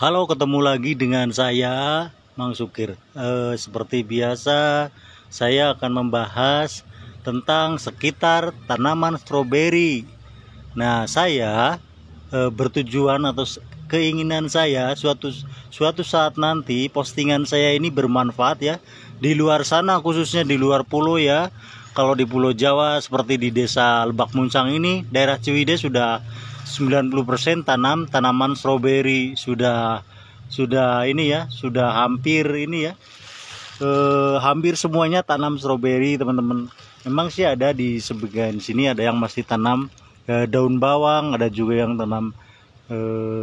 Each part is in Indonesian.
Halo, ketemu lagi dengan saya, Mang Sukir. Seperti biasa, saya akan membahas tentang sekitar tanaman stroberi. Nah, saya bertujuan atau keinginan saya suatu saat nanti postingan saya ini bermanfaat ya di luar sana, khususnya di luar pulau ya. Kalau di Pulau Jawa seperti di Desa Lebak Muncang ini, daerah Ciwidey sudah 90% tanam tanaman stroberi, sudah ini ya, sudah hampir ini ya, hampir semuanya tanam stroberi teman-teman. Memang sih ada di sebagian sini ada yang masih tanam daun bawang, ada juga yang tanam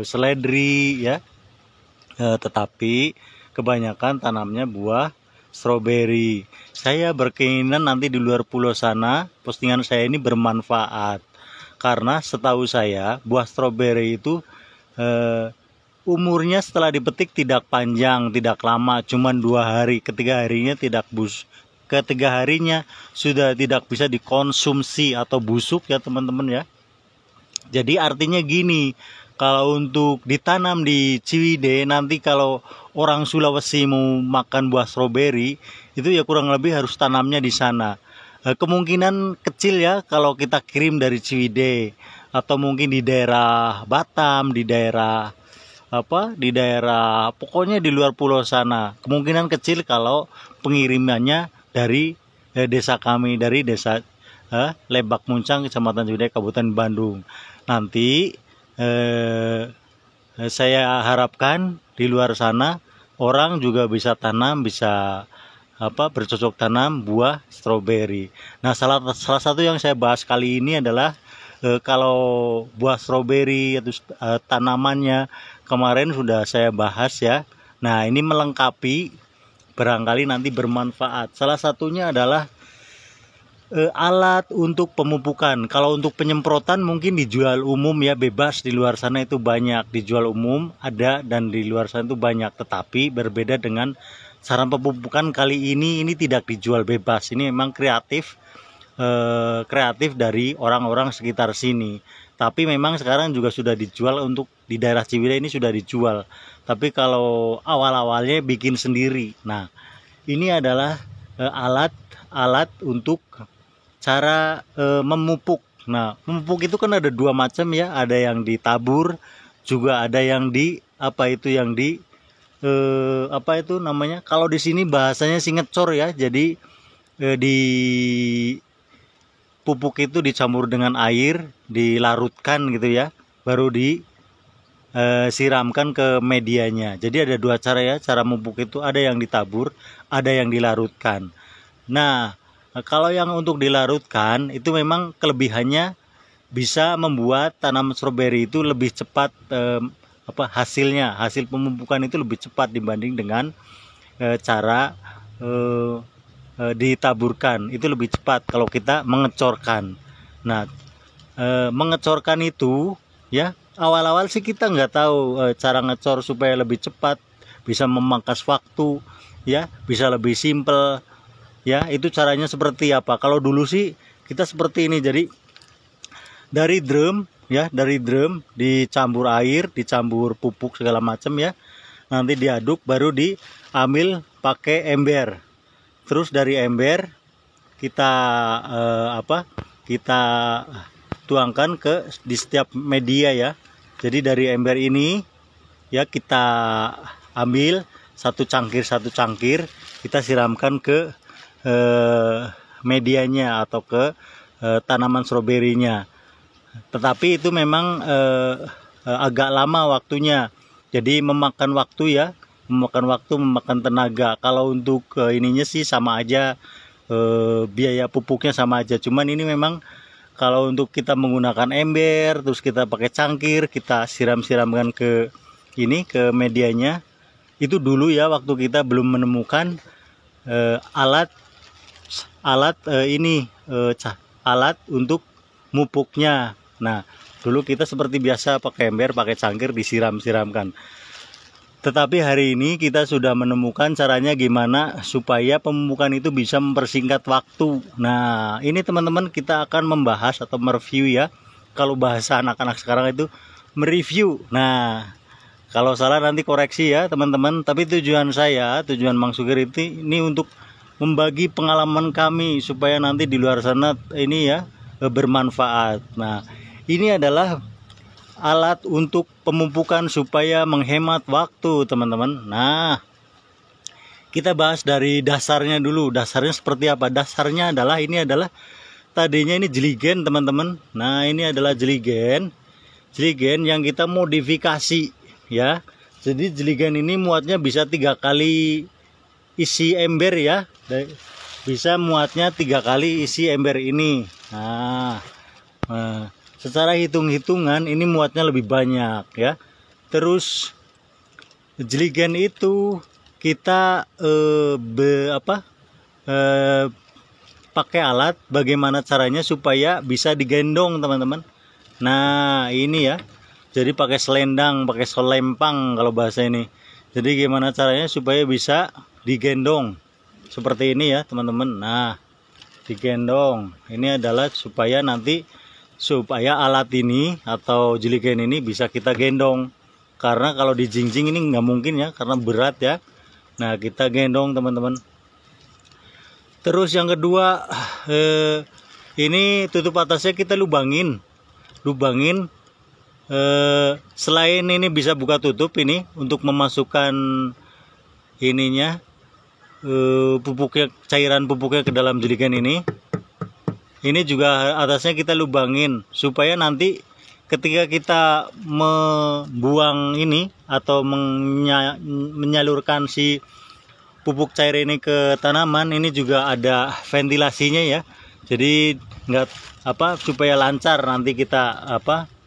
seledri ya, tetapi kebanyakan tanamnya buah stroberi. Saya berkeinginan nanti di luar pulau sana postingan saya ini bermanfaat, karena setahu saya buah stroberi itu umurnya setelah dipetik tidak panjang, tidak lama, cuma 2 hari. Ketiga harinya sudah tidak bisa dikonsumsi atau busuk ya teman-teman ya. Jadi artinya gini, kalau untuk ditanam di Ciwidey nanti, kalau orang Sulawesi mau makan buah stroberi itu ya kurang lebih harus tanamnya di sana. Kemungkinan kecil ya kalau kita kirim dari Ciwidey, atau mungkin di daerah Batam, di daerah pokoknya di luar pulau sana. Kemungkinan kecil kalau pengirimannya dari desa kami, dari desa Lebak Muncang, Kecamatan Ciwidey, Kabupaten Bandung. Nanti saya harapkan di luar sana orang juga bisa tanam, bisa bercocok tanam buah stroberi. Nah, salah satu yang saya bahas kali ini adalah kalau buah stroberi atau tanamannya kemarin sudah saya bahas ya. Nah, ini melengkapi, barangkali nanti bermanfaat. Salah satunya adalah alat untuk pemupukan. Kalau untuk penyemprotan mungkin dijual umum ya, bebas di luar sana itu banyak, dijual umum ada, dan di luar sana itu banyak. Tetapi berbeda dengan cara pemupukan kali ini tidak dijual bebas. Ini memang kreatif dari orang-orang sekitar sini. Tapi memang sekarang juga sudah dijual, untuk di daerah Ciwidey ini sudah dijual. Tapi kalau awal-awalnya bikin sendiri. Nah, ini adalah alat untuk cara memupuk. Nah, memupuk itu kan ada dua macam ya, ada yang ditabur, juga ada yang di namanya, kalau di sini bahasanya sih ngecor ya. Jadi di pupuk itu dicampur dengan air, dilarutkan gitu ya, baru disiramkan ke medianya. Jadi ada dua cara ya, cara memupuk itu ada yang ditabur, ada yang dilarutkan. Nah, kalau yang untuk dilarutkan itu memang kelebihannya bisa membuat tanaman stroberi itu lebih cepat, hasil pemupukan itu lebih cepat dibanding dengan cara ditaburkan. Itu lebih cepat kalau kita mengecorkan. Nah, mengecorkan itu ya, awal-awal sih kita nggak tahu cara ngecor supaya lebih cepat, bisa memangkas waktu ya, bisa lebih simpel ya. Itu caranya seperti apa? Kalau dulu sih kita seperti ini. Jadi dari drum dicampur air, dicampur pupuk segala macam ya, nanti diaduk, baru diambil pakai ember. Terus dari ember kita kita tuangkan di setiap media ya. Jadi dari ember ini ya, kita ambil satu cangkir, kita siramkan ke medianya atau ke tanaman stroberinya. Tetapi itu memang agak lama waktunya. Jadi memakan waktu ya, memakan tenaga. Kalau untuk ininya sih sama aja, biaya pupuknya sama aja. Cuman ini memang kalau untuk kita menggunakan ember, terus kita pakai cangkir, kita siramkan ke medianya. Itu dulu ya, waktu kita belum menemukan alat untuk mupuknya. Nah, dulu kita seperti biasa pakai ember, pakai cangkir, disiramkan. Tetapi hari ini kita sudah menemukan caranya gimana supaya pemupukan itu bisa mempersingkat waktu. Nah, ini teman-teman kita akan membahas atau mereview ya. Kalau bahasa anak-anak sekarang itu mereview. Nah, Kalau salah nanti koreksi ya teman-teman. Tapi tujuan saya, tujuan Mang Sukir ini untuk membagi pengalaman kami supaya nanti di luar sana ini ya bermanfaat. Nah, ini adalah alat untuk pemupukan supaya menghemat waktu teman-teman. Nah, kita bahas dari dasarnya dulu. Dasarnya seperti apa? Dasarnya adalah ini adalah tadinya ini jeligen teman-teman. Nah, ini adalah jeligen yang kita modifikasi ya. Jadi jeligen ini muatnya bisa 3 kali isi ember ya. Bisa muatnya 3 kali isi ember ini. Nah, secara hitung-hitungan ini muatnya lebih banyak ya. Terus jeligen itu kita pakai alat, bagaimana caranya supaya bisa digendong teman-teman. Nah, ini ya. Jadi pakai selendang, pakai selempang kalau bahasa ini. Jadi gimana caranya supaya bisa digendong. Seperti ini ya, teman-teman. Nah, digendong. Ini adalah supaya alat ini atau jeligen ini bisa kita gendong. Karena kalau dijingjing ini nggak mungkin ya, karena berat ya. Nah, kita gendong teman-teman. Terus yang kedua, ini tutup atasnya kita lubangin. Selain ini bisa buka tutup ini untuk memasukkan ininya cairan pupuknya ke dalam jeligen ini. Ini juga atasnya kita lubangin supaya nanti ketika kita membuang ini atau menyalurkan si pupuk cair ini ke tanaman, ini juga ada ventilasinya ya. Jadi supaya lancar nanti kita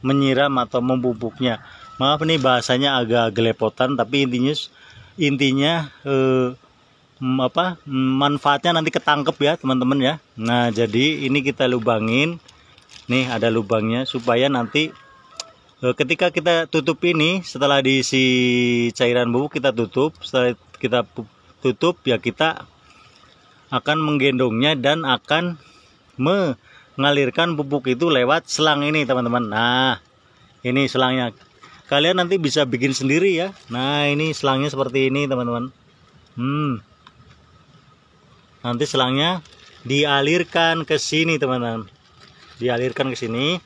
menyiram atau memupuknya. Maaf nih bahasanya agak gelepotan, tapi intinya manfaatnya nanti ketangkep ya teman-teman ya. Nah, jadi ini kita lubangin. Nih ada lubangnya supaya nanti ketika kita tutup ini, setelah diisi cairan bubuk kita tutup. Setelah kita tutup ya, kita akan menggendongnya dan akan mengalirkan pupuk itu lewat selang ini teman-teman. Nah, ini selangnya. Kalian nanti bisa bikin sendiri ya. Nah, ini selangnya seperti ini teman-teman. Nanti selangnya dialirkan ke sini teman-teman. Dialirkan ke sini.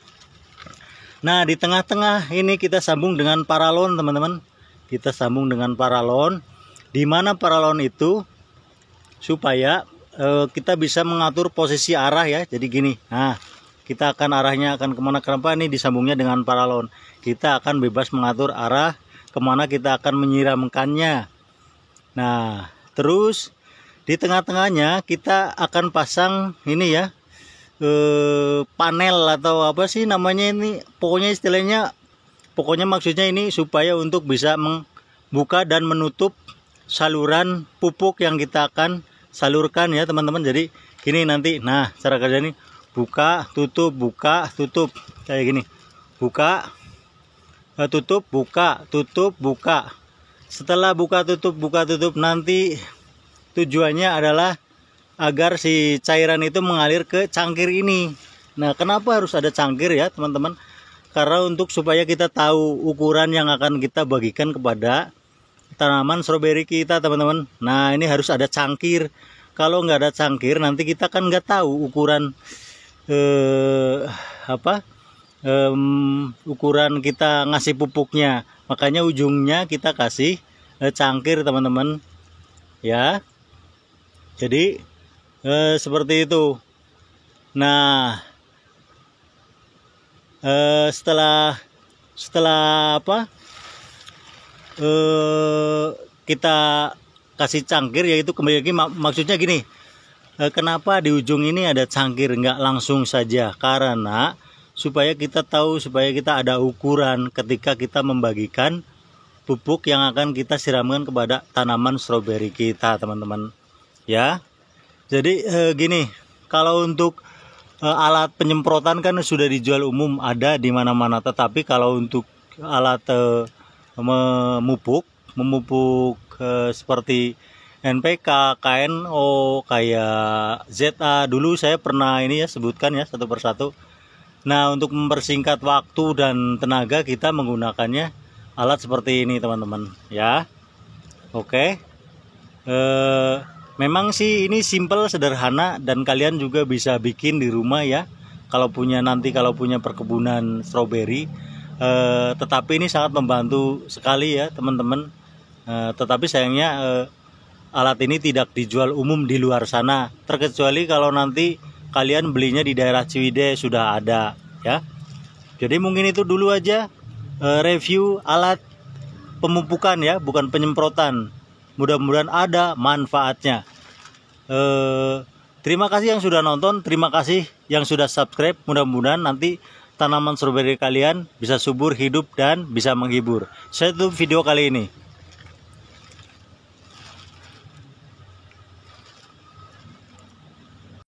Nah, di tengah-tengah ini kita sambung dengan paralon teman-teman. Kita sambung dengan paralon. Di mana paralon itu supaya kita bisa mengatur posisi arah ya. Jadi gini. Nah, kita akan arahnya akan kemana, kenapa ini disambungnya dengan paralon. Kita akan bebas mengatur arah kemana kita akan menyiramkannya. Nah, terus di tengah-tengahnya kita akan pasang ini ya, panel atau apa sih namanya ini, pokoknya maksudnya ini supaya untuk bisa membuka dan menutup saluran pupuk yang kita akan salurkan ya teman-teman. Jadi gini nanti, nah cara kerja ini buka tutup kayak gini, buka tutup buka. Setelah buka tutup nanti tujuannya adalah agar si cairan itu mengalir ke cangkir ini. Nah, kenapa harus ada cangkir ya teman-teman? Karena supaya kita tahu ukuran yang akan kita bagikan kepada tanaman stroberi kita teman-teman. Nah, ini harus ada cangkir. Kalau nggak ada cangkir nanti kita kan nggak tahu ukuran ukuran kita ngasih pupuknya. Makanya ujungnya kita kasih cangkir teman-teman ya. Jadi seperti itu. Nah, setelah kita kasih cangkir, yaitu kembali lagi maksudnya gini, kenapa di ujung ini ada cangkir, nggak langsung saja, karena supaya kita tahu, supaya kita ada ukuran ketika kita membagikan pupuk yang akan kita siramkan kepada tanaman stroberi kita teman-teman ya. Jadi gini, kalau untuk alat penyemprotan kan sudah dijual umum, ada di mana-mana. Tetapi kalau untuk alat memupuk seperti NPK, KNO, kayak ZA, dulu saya pernah ini ya sebutkan ya satu persatu. Nah, untuk mempersingkat waktu dan tenaga kita menggunakannya alat seperti ini teman-teman ya. Oke. Memang sih ini simple, sederhana, dan kalian juga bisa bikin di rumah ya. Kalau punya perkebunan stroberi. Tetapi ini sangat membantu sekali ya teman-teman. Tetapi sayangnya alat ini tidak dijual umum di luar sana, terkecuali kalau nanti kalian belinya di daerah Ciwidey sudah ada ya. Jadi mungkin itu dulu aja review alat pemupukan ya, bukan penyemprotan. Mudah-mudahan ada manfaatnya. Terima kasih yang sudah nonton, terima kasih yang sudah subscribe. Mudah-mudahan nanti tanaman stroberi kalian bisa subur, hidup, dan bisa menghibur. Saya tutup video kali ini.